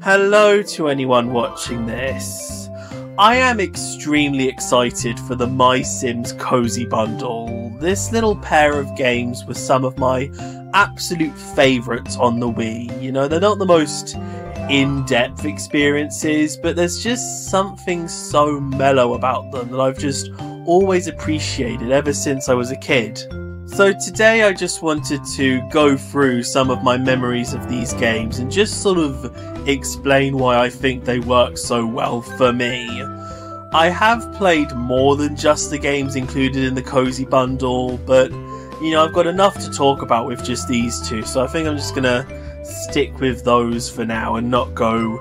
Hello to anyone watching this. I am extremely excited for the Mysims Cozy Bundle. This little pair of games was some of my absolute favourites on the Wii. You know, they're not the most in-depth experiences, but there's just something so mellow about them that I've just always appreciated ever since I was a kid. So today I just wanted to go through some of my memories of these games and just sort of explain why I think they work so well for me. I have played more than just the games included in the Cozy Bundle, but you know, I've got enough to talk about with just these two, so I think I'm just gonna stick with those for now and not go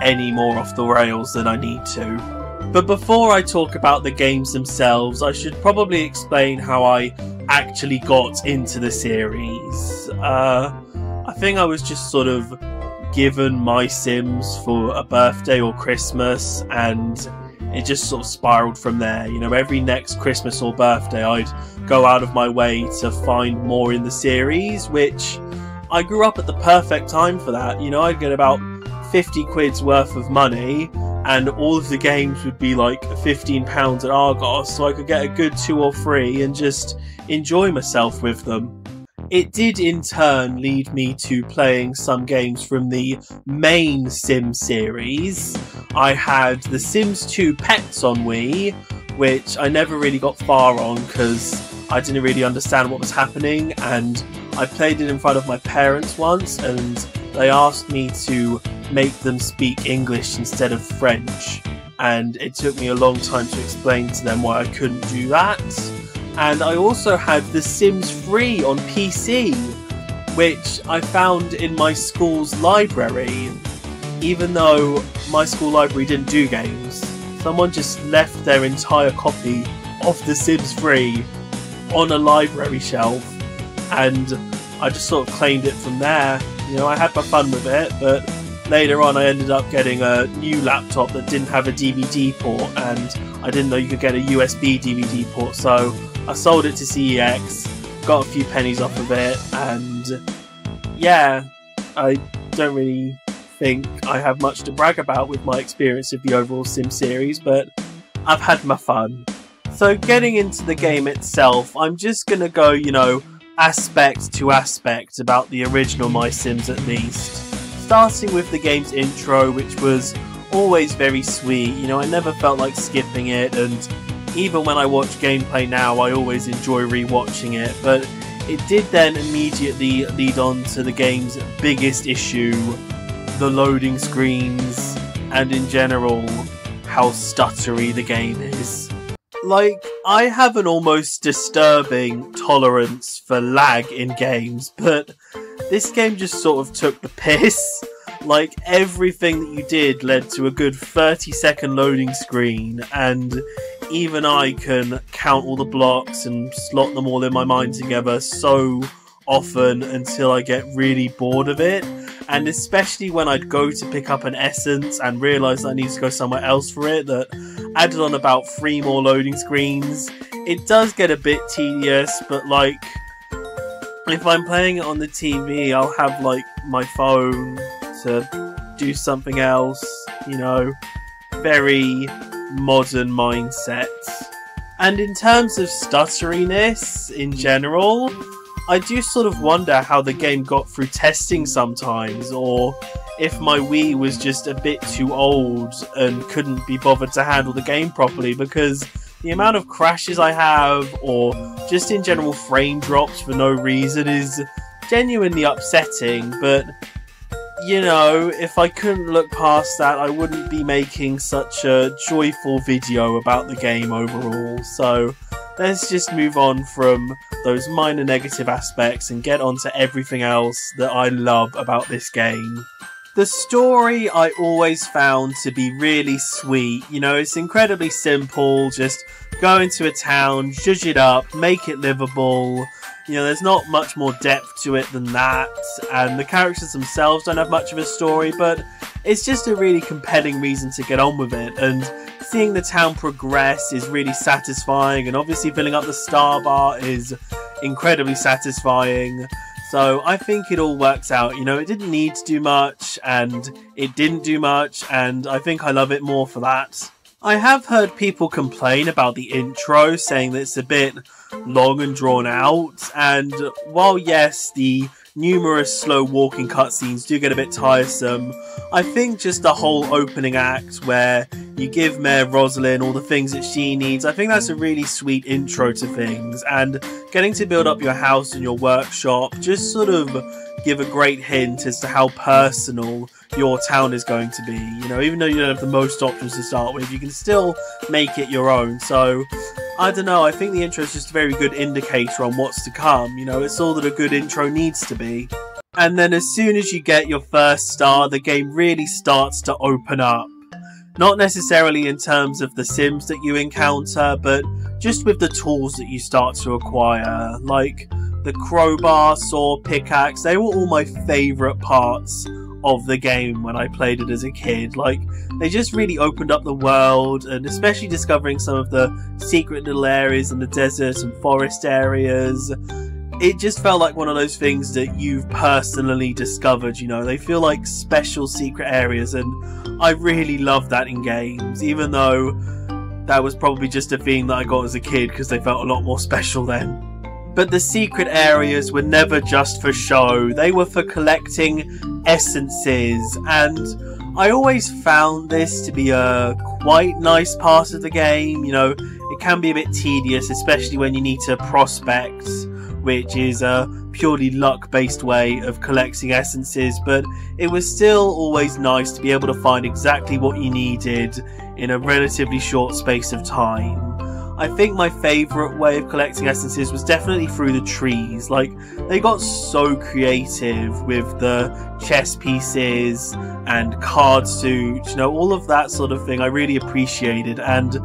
any more off the rails than I need to. But before I talk about the games themselves, I should probably explain how I actually got into the series. I think I was just sort of given Mysims for a birthday or Christmas, and it just sort of spiraled from there. You know, every next Christmas or birthday I'd go out of my way to find more in the series, which I grew up at the perfect time for that. You know, I'd get about 50 quid's worth of money and all of the games would be like £15 at Argos, so I could get a good 2 or 3 and just enjoy myself with them. It did in turn lead me to playing some games from the main Sim series. I had The Sims 2 Pets on Wii, which I never really got far on because I didn't really understand what was happening, and I played it in front of my parents once and they asked me to make them speak English instead of French, and it took me a long time to explain to them why I couldn't do that. And I also had The Sims 3 on PC, which I found in my school's library. Even though my school library didn't do games, someone just left their entire copy of The Sims 3 on a library shelf, and I just sort of claimed it from there. You know, I had my fun with it, but later on I ended up getting a new laptop that didn't have a DVD port, and I didn't know you could get a USB DVD port, so I sold it to CEX, got a few pennies off of it, and yeah, I don't really think I have much to brag about with my experience of the overall Sim series, but I've had my fun. So getting into the game itself, I'm just gonna go, you know, aspect to aspect about the original Mysims at least. Starting with the game's intro, which was always very sweet. You know, I never felt like skipping it, and even when I watch gameplay now, I always enjoy rewatching it. But it did then immediately lead on to the game's biggest issue, the loading screens, and in general, how stuttery the game is. Like, I have an almost disturbing tolerance for lag in games, but this game just sort of took the piss. Like, everything that you did led to a good 30-second loading screen, and even I can count all the blocks and slot them all in my mind together so often until I get really bored of it. And especially when I'd go to pick up an essence and realise I need to go somewhere else for it, that added on about 3 more loading screens. It does get a bit tedious, but like, if I'm playing it on the TV, I'll have like my phone to do something else, you know, very modern mindset. And in terms of stutteriness in general, I do sort of wonder how the game got through testing sometimes, or if my Wii was just a bit too old and couldn't be bothered to handle the game properly, because the amount of crashes I have, or just in general frame drops for no reason, is genuinely upsetting. But, you know, if I couldn't look past that, I wouldn't be making such a joyful video about the game overall. So let's just move on from those minor negative aspects and get on to everything else that I love about this game. The story I always found to be really sweet. You know, it's incredibly simple. Just go into a town, zhuzh it up, make it livable. You know, there's not much more depth to it than that. And the characters themselves don't have much of a story, but it's just a really compelling reason to get on with it. And seeing the town progress is really satisfying, and obviously filling up the star bar is incredibly satisfying. So I think it all works out. You know, it didn't need to do much, and it didn't do much, and I think I love it more for that. I have heard people complain about the intro, saying that it's a bit long and drawn out, and while yes, the numerous slow walking cutscenes do get a bit tiresome, I think just the whole opening act where you give Mayor Rosalind all the things that she needs, I think that's a really sweet intro to things, and getting to build up your house and your workshop just sort of give a great hint as to how personal your town is going to be. You know, even though you don't have the most options to start with, you can still make it your own. So I don't know, I think the intro is just a very good indicator on what's to come. You know, it's all that a good intro needs to be. And then as soon as you get your first star, the game really starts to open up. Not necessarily in terms of the Sims that you encounter, but just with the tools that you start to acquire. Like the crowbar, saw, pickaxe, they were all my favourite parts of the game when I played it as a kid. Like, they just really opened up the world, and especially discovering some of the secret little areas in the desert and forest areas. It just felt like one of those things that you've personally discovered, you know. They feel like special secret areas, and I really love that in games, even though that was probably just a theme that I got as a kid because they felt a lot more special then. But the secret areas were never just for show, they were for collecting essences, and I always found this to be a quite nice part of the game. You know, it can be a bit tedious, especially when you need to prospect, which is a purely luck-based way of collecting essences, but it was still always nice to be able to find exactly what you needed in a relatively short space of time. I think my favourite way of collecting essences was definitely through the trees. Like, they got so creative with the chess pieces and card suits, you know, all of that sort of thing I really appreciated, and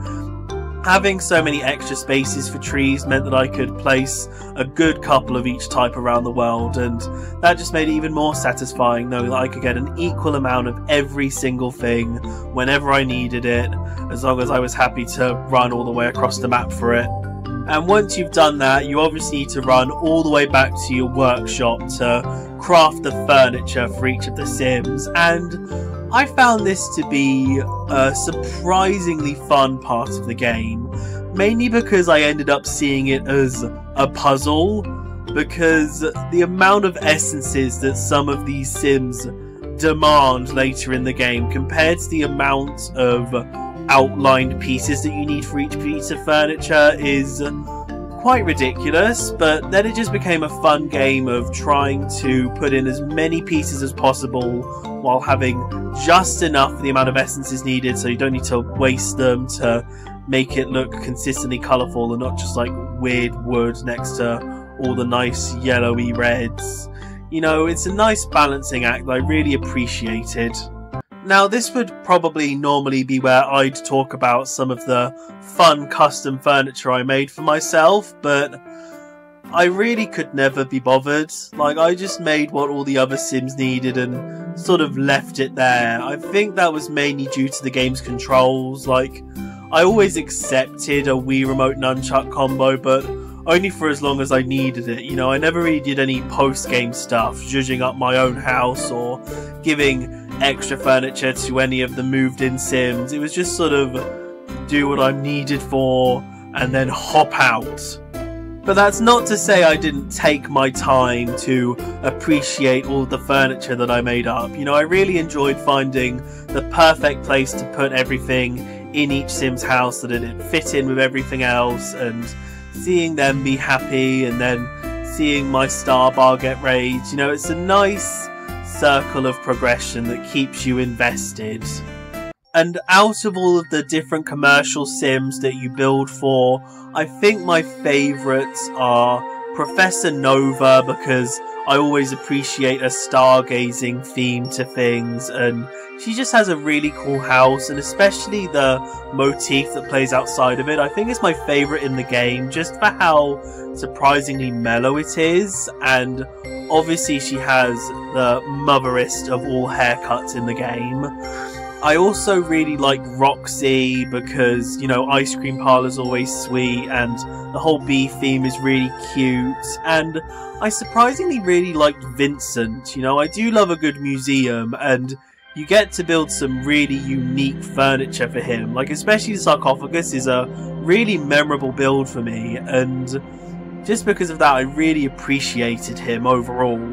having so many extra spaces for trees meant that I could place a good couple of each type around the world, and that just made it even more satisfying knowing that I could get an equal amount of every single thing whenever I needed it, as long as I was happy to run all the way across the map for it. And once you've done that, you obviously need to run all the way back to your workshop to craft the furniture for each of the Sims, and I found this to be a surprisingly fun part of the game, mainly because I ended up seeing it as a puzzle, because the amount of essences that some of these Sims demand later in the game compared to the amount of outlined pieces that you need for each piece of furniture is quite ridiculous. But then it just became a fun game of trying to put in as many pieces as possible while having just enough for the amount of essences needed, so you don't need to waste them to make it look consistently colourful and not just like weird wood next to all the nice yellowy reds. You know, it's a nice balancing act that I really appreciated. Now, this would probably normally be where I'd talk about some of the fun custom furniture I made for myself, but I really could never be bothered. Like, I just made what all the other Sims needed and sort of left it there. I think that was mainly due to the game's controls. Like, I always accepted a Wii Remote Nunchuck combo, but only for as long as I needed it. You know, I never really did any post-game stuff, zhuzhing up my own house or giving extra furniture to any of the moved-in Sims. It was just sort of do what I'm needed for and then hop out. But that's not to say I didn't take my time to appreciate all the furniture that I made up. You know, I really enjoyed finding the perfect place to put everything in each Sim's house so that it fit in with everything else, and seeing them be happy and then seeing my star bar get raised. You know, it's a nice circle of progression that keeps you invested. And out of all of the different commercial Sims that you build for, I think my favourites are Professor Nova, because I always appreciate a stargazing theme to things, and she just has a really cool house, and especially the motif that plays outside of it. I think it's my favourite in the game, just for how surprisingly mellow it is, and obviously she has the motherest of all haircuts in the game. I also really like Roxy because, you know, ice cream parlour's always sweet and the whole bee theme is really cute. And I surprisingly really liked Vincent. You know, I do love a good museum and you get to build some really unique furniture for him. Like, especially the sarcophagus is a really memorable build for me. And just because of that, I really appreciated him overall.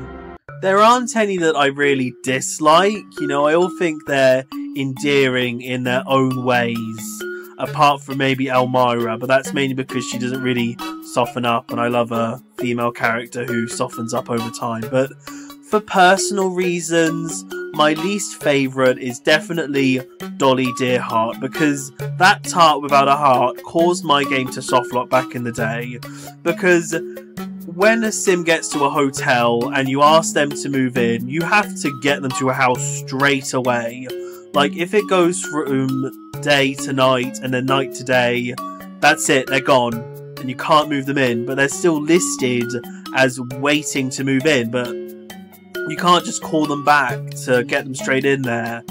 There aren't any that I really dislike. You know, I all think they're endearing in their own ways, apart from maybe Elmira, but that's mainly because she doesn't really soften up, and I love a female character who softens up over time. But for personal reasons, my least favourite is definitely Dolly Dearheart, because that tart without a heart caused my game to softlock back in the day. Because when a sim gets to a hotel and you ask them to move in, you have to get them to a house straight away. Like, if it goes from day to night and then night to day, that's it, they're gone. And you can't move them in, but they're still listed as waiting to move in, but you can't just call them back to get them straight in there.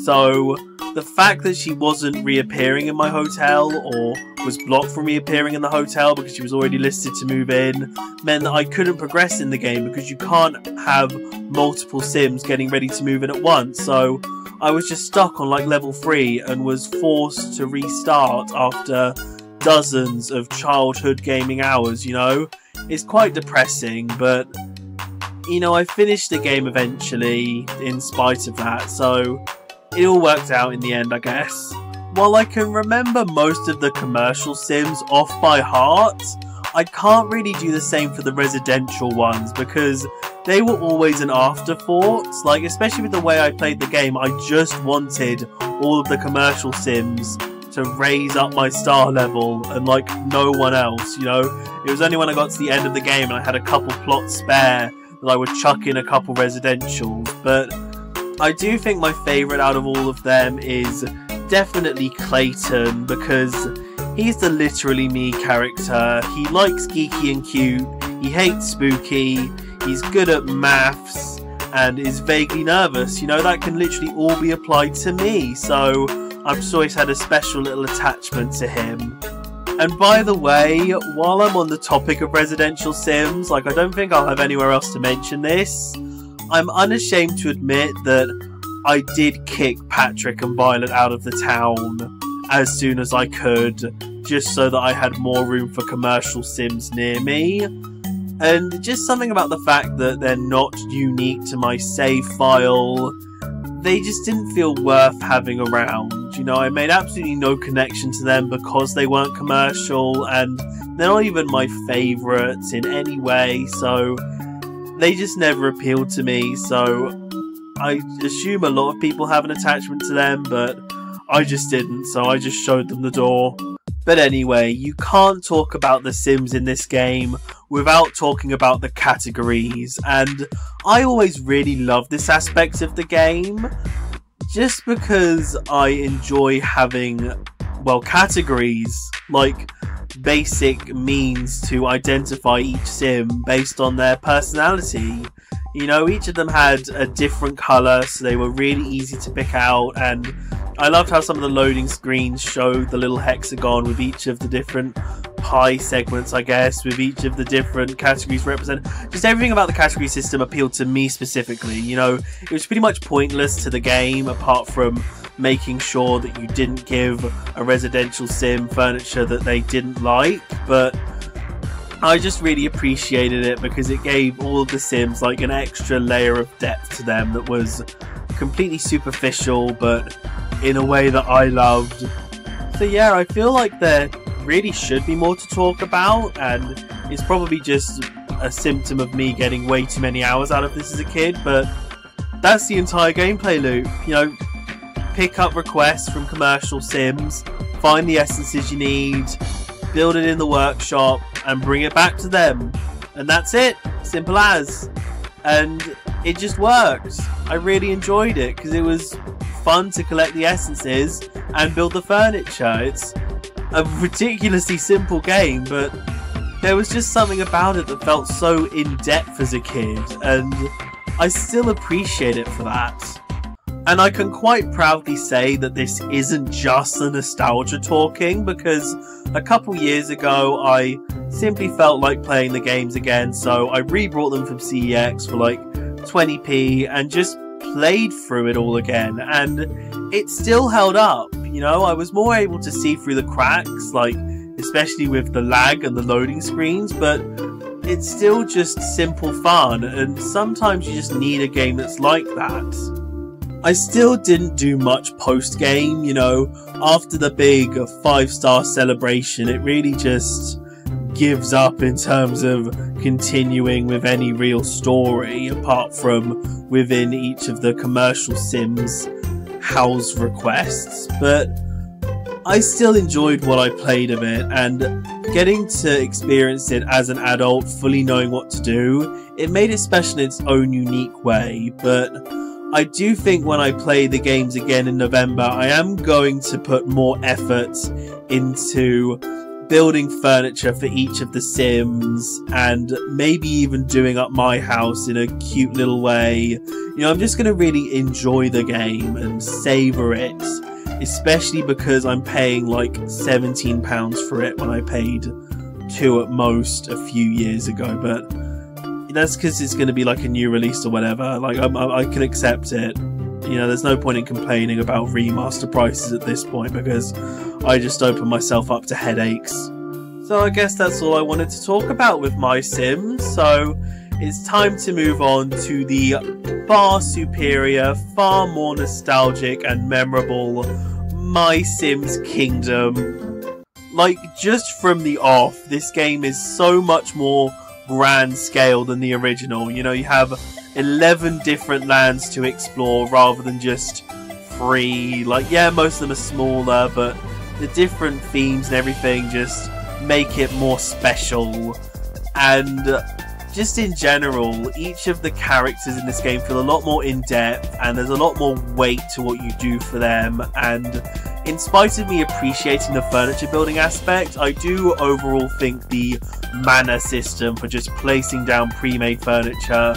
So, the fact that she wasn't reappearing in my hotel, or was blocked from reappearing in the hotel because she was already listed to move in, meant that I couldn't progress in the game because you can't have multiple sims getting ready to move in at once. So I was just stuck on like level 3 and was forced to restart after dozens of childhood gaming hours, you know? It's quite depressing, but, you know, I finished the game eventually in spite of that, so it all worked out in the end, I guess. While I can remember most of the commercial sims off by heart, I can't really do the same for the residential ones because they were always an afterthought. Like, especially with the way I played the game, I just wanted all of the commercial sims to raise up my star level and like no one else, you know? It was only when I got to the end of the game and I had a couple plots spare that I would chuck in a couple residentials. But I do think my favourite out of all of them is definitely Clayton, because he's the literally me character. He likes geeky and cute, he hates spooky, he's good at maths, and is vaguely nervous. You know, that can literally all be applied to me, so I've just always had a special little attachment to him. And by the way, while I'm on the topic of residential sims, like, I don't think I'll have anywhere else to mention this, I'm unashamed to admit that I did kick Patrick and Violet out of the town as soon as I could, just so that I had more room for commercial sims near me. And just something about the fact that they're not unique to my save file, they just didn't feel worth having around. You know, I made absolutely no connection to them because they weren't commercial, and they're not even my favourites in any way, so they just never appealed to me. So I assume a lot of people have an attachment to them, but I just didn't, so I just showed them the door. But anyway, you can't talk about the Sims in this game without talking about the categories, and I always really love this aspect of the game, just because I enjoy having, well, categories, like basic means to identify each sim based on their personality. You know, each of them had a different colour, so they were really easy to pick out, and I loved how some of the loading screens showed the little hexagon with each of the different pie segments, I guess, with each of the different categories represented. Just everything about the category system appealed to me specifically. You know, it was pretty much pointless to the game, apart from making sure that you didn't give a residential sim furniture that they didn't like, but I just really appreciated it because it gave all of the Sims like an extra layer of depth to them that was completely superficial, but in a way that I loved. So yeah, I feel like there really should be more to talk about, and it's probably just a symptom of me getting way too many hours out of this as a kid, but that's the entire gameplay loop. You know, pick up requests from commercial Sims, find the essences you need, build it in the workshop, and bring it back to them. And that's it. Simple as. And it just worked. I really enjoyed it because it was fun to collect the essences and build the furniture. It's a ridiculously simple game, but there was just something about it that felt so in-depth as a kid, and I still appreciate it for that. And I can quite proudly say that this isn't just the nostalgia talking, because a couple years ago I simply felt like playing the games again, so I re-brought them from CEX for like 20p and just played through it all again, and it still held up. You know, I was more able to see through the cracks, like especially with the lag and the loading screens, but it's still just simple fun, and sometimes you just need a game that's like that. I still didn't do much post-game, you know, after the big 5-star celebration, it really just gives up in terms of continuing with any real story, apart from within each of the commercial Sims house requests. But I still enjoyed what I played of it, and getting to experience it as an adult, fully knowing what to do, it made it special in its own unique way. But I do think when I play the games again in November, I am going to put more effort into building furniture for each of the Sims, and maybe even doing up my house in a cute little way. You know, I'm just going to really enjoy the game and savour it, especially because I'm paying like £17 for it when I paid £2 at most a few years ago, but that's because it's going to be like a new release or whatever. Like, I can accept it. You know, there's no point in complaining about remaster prices at this point, because I just open myself up to headaches. So I guess that's all I wanted to talk about with My Sims. So it's time to move on to the far superior, far more nostalgic and memorable My Sims Kingdom. Like, just from the off, this game is so much more grand scale than the original. You know, you have 11 different lands to explore rather than just 3. Like, yeah, most of them are smaller, but the different themes and everything just make it more special. And just in general, each of the characters in this game feel a lot more in-depth, and there's a lot more weight to what you do for them. And in spite of me appreciating the furniture building aspect, I do overall think the mana system for just placing down pre-made furniture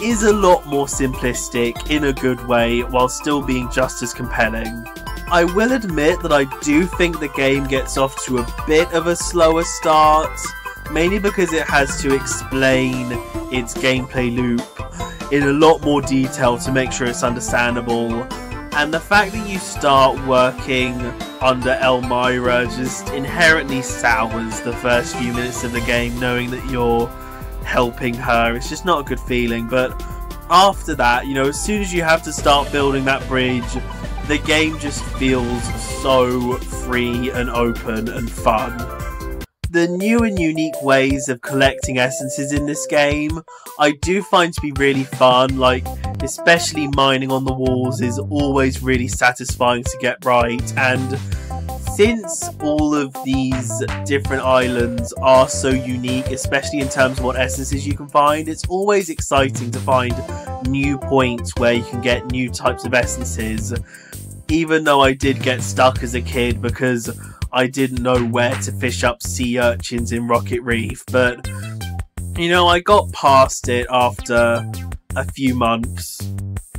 is a lot more simplistic in a good way, while still being just as compelling. I will admit that I do think the game gets off to a bit of a slower start, mainly because it has to explain its gameplay loop in a lot more detail to make sure it's understandable. And the fact that you start working under Elmira just inherently sours the first few minutes of the game, knowing that you're helping her. It's just not a good feeling. But after that, you know, as soon as you have to start building that bridge, the game just feels so free and open and fun. The new and unique ways of collecting essences in this game I do find to be really fun. Like, especially mining on the walls is always really satisfying to get right. And since all of these different islands are so unique, especially in terms of what essences you can find, it's always exciting to find new points where you can get new types of essences. Even though I did get stuck as a kid because I didn't know where to fish up sea urchins in Rocket Reef, but you know, I got past it after a few months.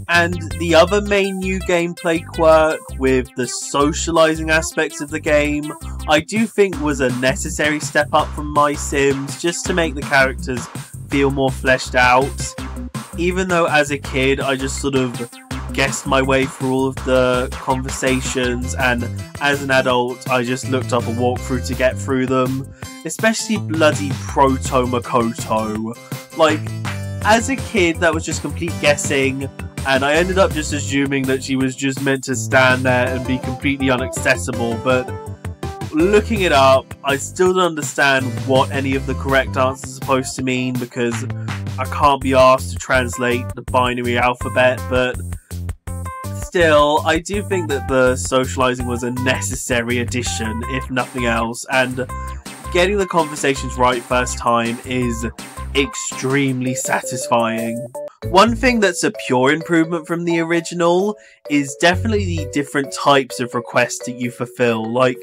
And the other main new gameplay quirk with the socializing aspects of the game, I do think was a necessary step up from My Sims, just to make the characters feel more fleshed out. Even though as a kid I just sort of guessed my way through all of the conversations, and as an adult I just looked up a walkthrough to get through them. Especially bloody Proto Makoto. Like, as a kid that was just complete guessing, and I ended up just assuming that she was just meant to stand there and be completely inaccessible. But looking it up, I still don't understand what any of the correct answers are supposed to mean, because I can't be asked to translate the binary alphabet. But still, I do think that the socializing was a necessary addition, if nothing else, and getting the conversations right first time is extremely satisfying. One thing that's a pure improvement from the original is definitely the different types of requests that you fulfill. Like,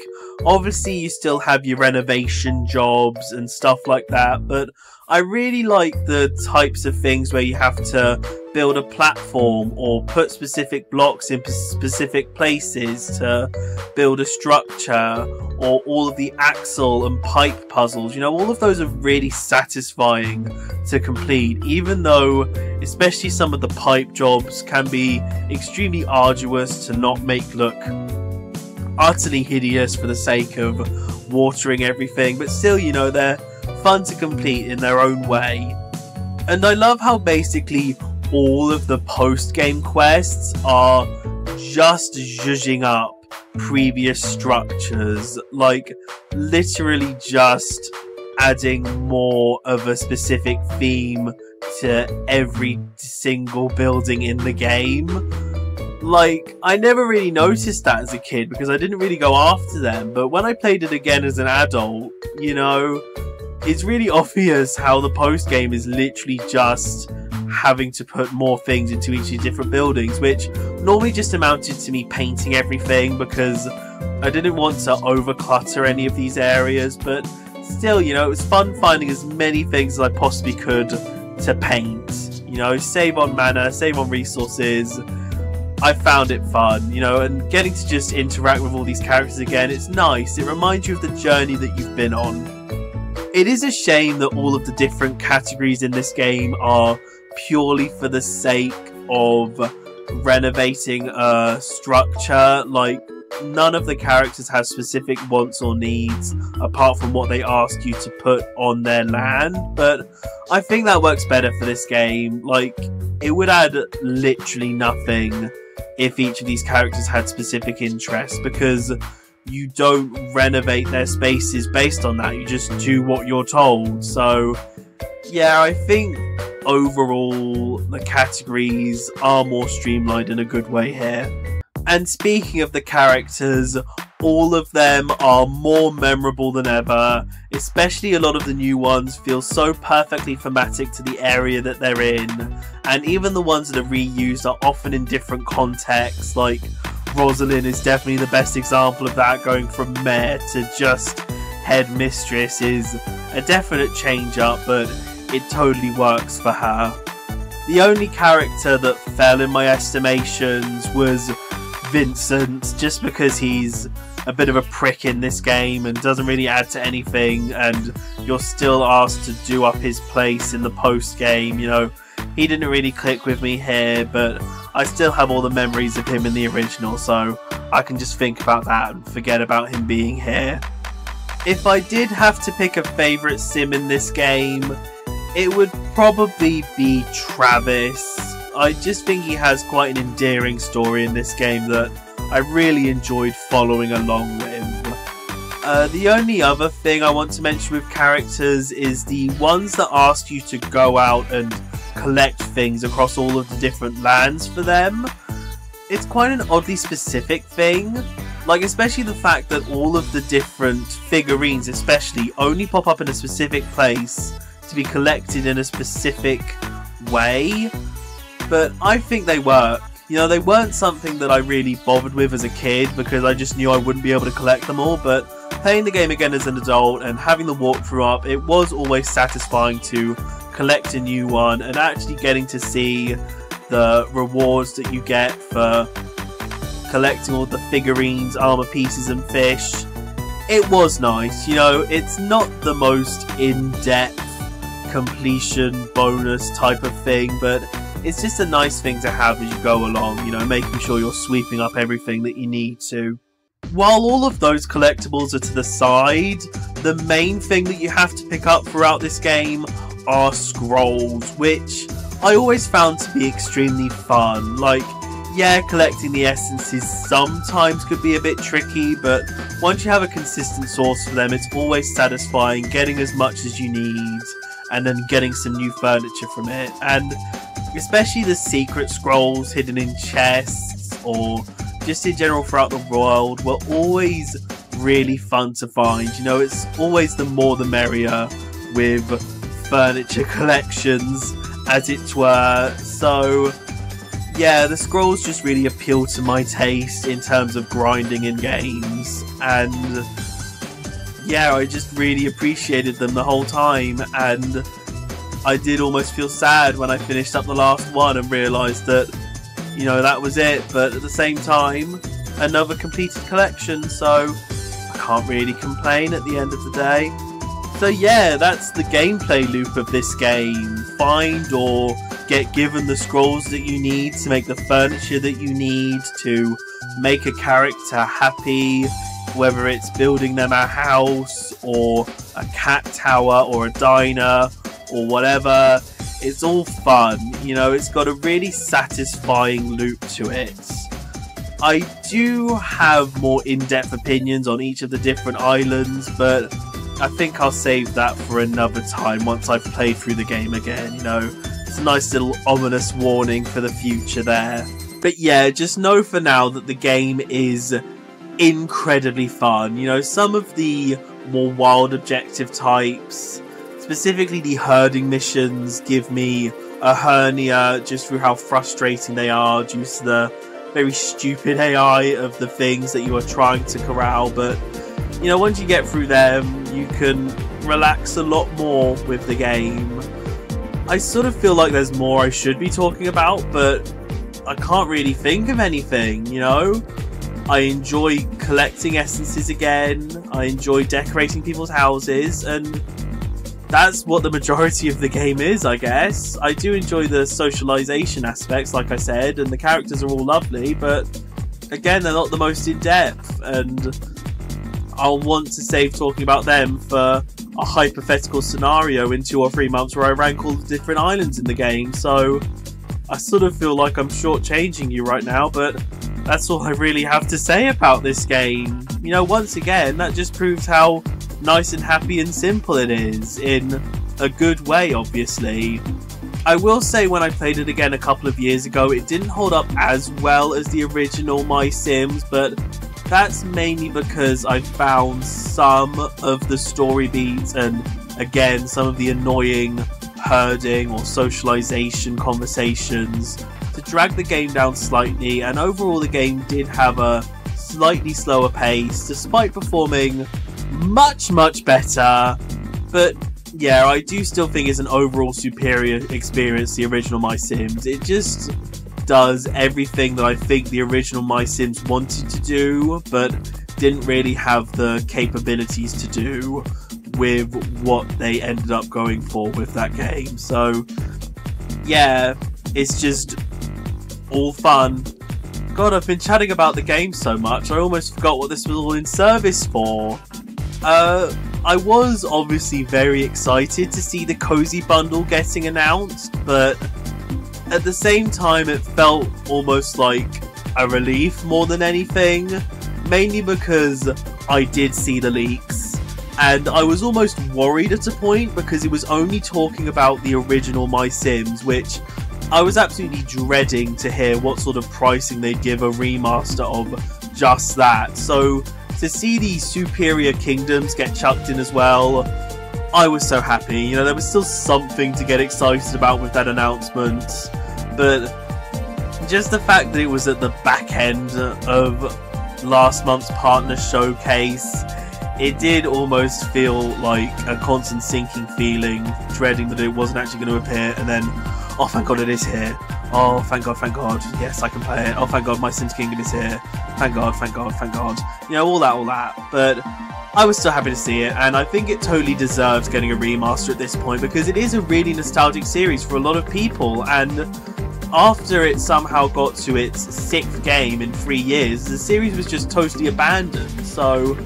obviously you still have your renovation jobs and stuff like that, but I really like the types of things where you have to build a platform or put specific blocks in specific places to build a structure, or all of the axle and pipe puzzles. You know, all of those are really satisfying to complete, even though especially some of the pipe jobs can be extremely arduous to not make look utterly hideous for the sake of watering everything, but still, you know, they're fun to complete in their own way. And I love how basically all of the post-game quests are just zhuzhing up previous structures, like literally just adding more of a specific theme to every single building in the game. Like, I never really noticed that as a kid because I didn't really go after them, but when I played it again as an adult, you know, it's really obvious how the post-game is literally just having to put more things into each of the different buildings, which normally just amounted to me painting everything because I didn't want to over-clutter any of these areas, but still, you know, it was fun finding as many things as I possibly could to paint. You know, save on mana, save on resources. I found it fun, you know, and getting to just interact with all these characters again, it's nice. It reminds you of the journey that you've been on. It is a shame that all of the different categories in this game are purely for the sake of renovating a structure. Like, none of the characters have specific wants or needs apart from what they ask you to put on their land, but I think that works better for this game. Like, it would add literally nothing if each of these characters had specific interests, because you don't renovate their spaces based on that, you just do what you're told. So yeah, I think overall the categories are more streamlined in a good way here. And speaking of the characters, all of them are more memorable than ever, especially a lot of the new ones feel so perfectly thematic to the area that they're in, and even the ones that are reused are often in different contexts. Like, Rosalind is definitely the best example of that. Going from mayor to just headmistress is a definite change up, but it totally works for her. The only character that fell in my estimations was Vincent, just because he's a bit of a prick in this game and doesn't really add to anything, and you're still asked to do up his place in the post game. You know, he didn't really click with me here, but I still have all the memories of him in the original, so I can just think about that and forget about him being here. If I did have to pick a favourite sim in this game, it would probably be Travis. I just think he has quite an endearing story in this game that I really enjoyed following along with. The only other thing I want to mention with characters is the ones that ask you to go out and collect things across all of the different lands for them. It's quite an oddly specific thing. Like, especially the fact that all of the different figurines especially only pop up in a specific place to be collected in a specific way. But I think they work. You know, they weren't something that I really bothered with as a kid because I just knew I wouldn't be able to collect them all, but playing the game again as an adult and having the walkthrough up, it was always satisfying to collect a new one and actually getting to see the rewards that you get for collecting all the figurines, armor pieces and fish. It was nice. You know, it's not the most in-depth completion bonus type of thing, but it's just a nice thing to have as you go along, you know, making sure you're sweeping up everything that you need to. While all of those collectibles are to the side, the main thing that you have to pick up throughout this game are scrolls, which I always found to be extremely fun. Like, yeah, collecting the essences sometimes could be a bit tricky, but once you have a consistent source for them, it's always satisfying getting as much as you need and then getting some new furniture from it. And especially the secret scrolls hidden in chests or just in general throughout the world were always really fun to find. You know, it's always the more the merrier with furniture collections, as it were. So yeah, the scrolls just really appeal to my taste in terms of grinding in games, and yeah, I just really appreciated them the whole time. And I did almost feel sad when I finished up the last one and realised that, you know, that was it. But at the same time, another completed collection, so I can't really complain at the end of the day. So yeah, that's the gameplay loop of this game. Find or get given the scrolls that you need to make the furniture that you need to make a character happy, whether it's building them a house or a cat tower or a diner or whatever. It's all fun, you know, it's got a really satisfying loop to it. I do have more in-depth opinions on each of the different islands, but I think I'll save that for another time once I've played through the game again, you know. It's a nice little ominous warning for the future there. But yeah, just know for now that the game is incredibly fun. You know, some of the more wild objective types, specifically the herding missions, give me a hernia just through how frustrating they are due to the very stupid AI of the things that you are trying to corral. But you know, once you get through them, you can relax a lot more with the game. I sort of feel like there's more I should be talking about, but I can't really think of anything, you know? I enjoy collecting essences again, I enjoy decorating people's houses, and that's what the majority of the game is, I guess. I do enjoy the socialization aspects, like I said, and the characters are all lovely, but again, they're not the most in-depth, and I'll want to save talking about them for a hypothetical scenario in 2 or 3 months where I rank all the different islands in the game, so I sort of feel like I'm shortchanging you right now, but that's all I really have to say about this game. You know, once again, that just proves how nice and happy and simple it is, in a good way, obviously. I will say when I played it again a couple of years ago, it didn't hold up as well as the original Mysims, but that's mainly because I found some of the story beats and, again, some of the annoying herding or socialization conversations to drag the game down slightly, and overall the game did have a slightly slower pace despite performing much better. But yeah, I do still think it's an overall superior experience to the original Mysims. It just does everything that I think the original Mysims wanted to do, but didn't really have the capabilities to do with what they ended up going for with that game. So yeah, it's just all fun. God, I've been chatting about the game so much, I almost forgot what this was all in service for. I was obviously very excited to see the Cozy Bundle getting announced, but at the same time it felt almost like a relief more than anything, mainly because I did see the leaks, and I was almost worried at a point because it was only talking about the original Mysims, which I was absolutely dreading to hear what sort of pricing they'd give a remaster of just that. So to see the Superior Kingdoms get chucked in as well, I was so happy. You know, there was still something to get excited about with that announcement, but just the fact that it was at the back end of last month's partner showcase, it did almost feel like a constant sinking feeling, dreading that it wasn't actually going to appear, and then, oh thank god it is here. Oh thank god, yes I can play it. Oh thank god, My Sims Kingdom is here. Thank god. You know, all that. But I was still happy to see it, and I think it totally deserves getting a remaster at this point, because it is a really nostalgic series for a lot of people, and after it somehow got to its 6th game in 3 years, the series was just totally abandoned. So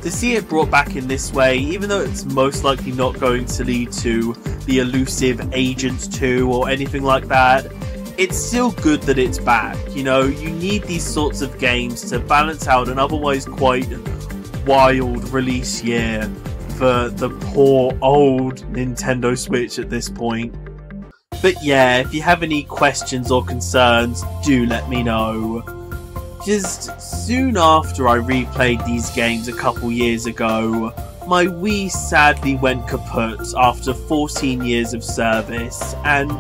to see it brought back in this way, even though it's most likely not going to lead to the elusive Agent 2 or anything like that, it's still good that it's back. You know, you need these sorts of games to balance out an otherwise quite wild release year for the poor old Nintendo Switch at this point. But yeah, if you have any questions or concerns, do let me know. Just soon after I replayed these games a couple years ago, my Wii sadly went kaput after 14 years of service, and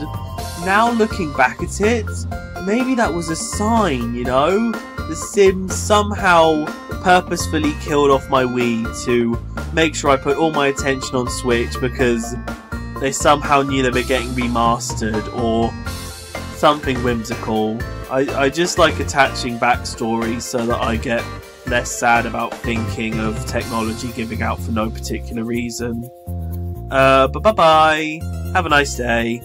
now looking back at it, maybe that was a sign, you know? The Sims somehow purposefully killed off my Wii to make sure I put all my attention on Switch, because they somehow knew they were getting remastered or something whimsical. I just like attaching backstories so that I get less sad about thinking of technology giving out for no particular reason. But bye-bye. Have a nice day.